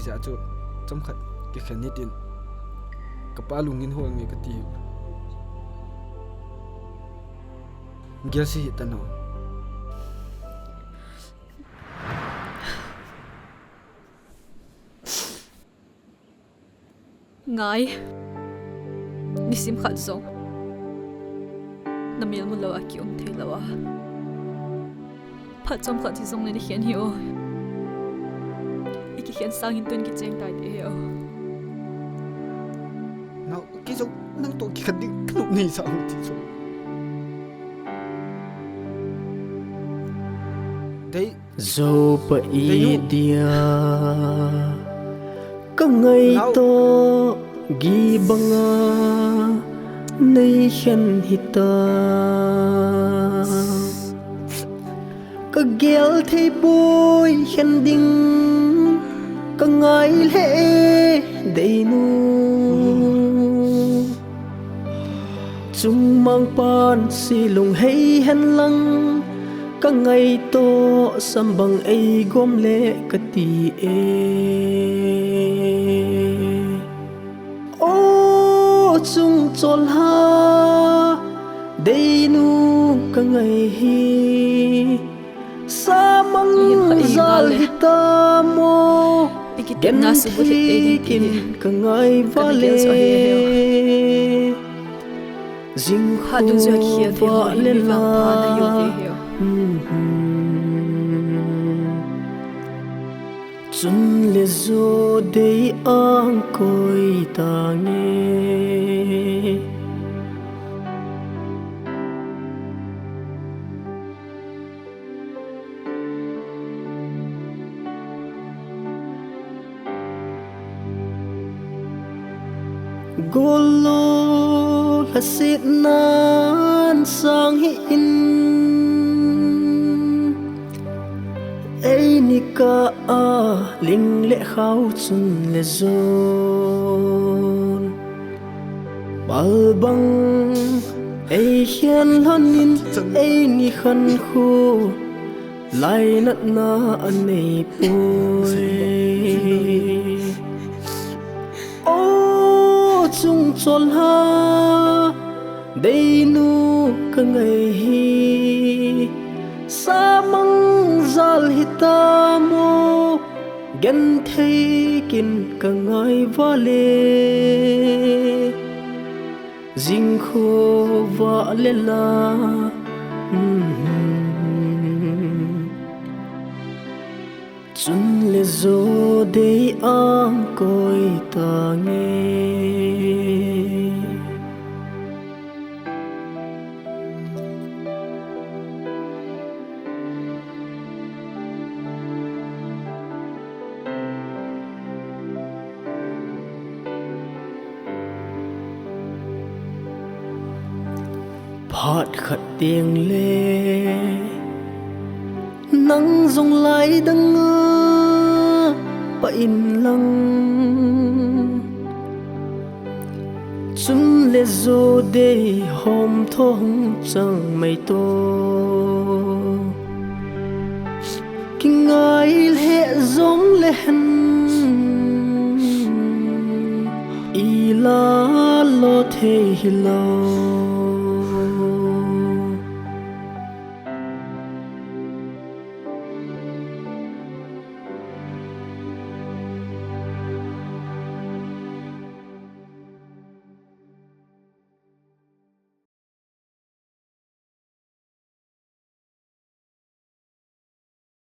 za chu chom khat ki khani tin kapa lungin hol nge ka ti gel si tano ngai nisim khat zo namil mu lawa ki thei lawa phat chom khat si zong ne hian hi o iki hian sang in tun ki cheng tai te o nào cái giống năng tổ cái khẩn đi cái lúc này sao thì rồi đấy dâu bậy dia có ngày to ghi băng nay khen hita có ghel thấy bôi khen đinh có ngày lễ đầy nu chung mang pan si lung hay hen lăng ka ngày to sam bang ai gom le ka ti e o chung chol ha dei nu ka ngày hi sa mang zal hita mo gen thi kin ka ngày va le Jing hadu za khia the ho le la pa na yo ve he chun le zo de ang koi ta nge golo hasit nan sang hi in ai ni ka a ling le khau chun le zon bal bang ai hian lonin ai ni khan khu lai nat na anei poi chung chol ha dei nu ka ngày hi sa mang zal hita mo gen thei kin ka ngai va le jing kho va le la chun le zo dei ang koi ta nge phát khát tiếng lệ nắng rong lại đắng ngơ ba in lăng chun le zo de hôm thong chẳng mây to kinh ai lệ giống lên y la lo thế lâu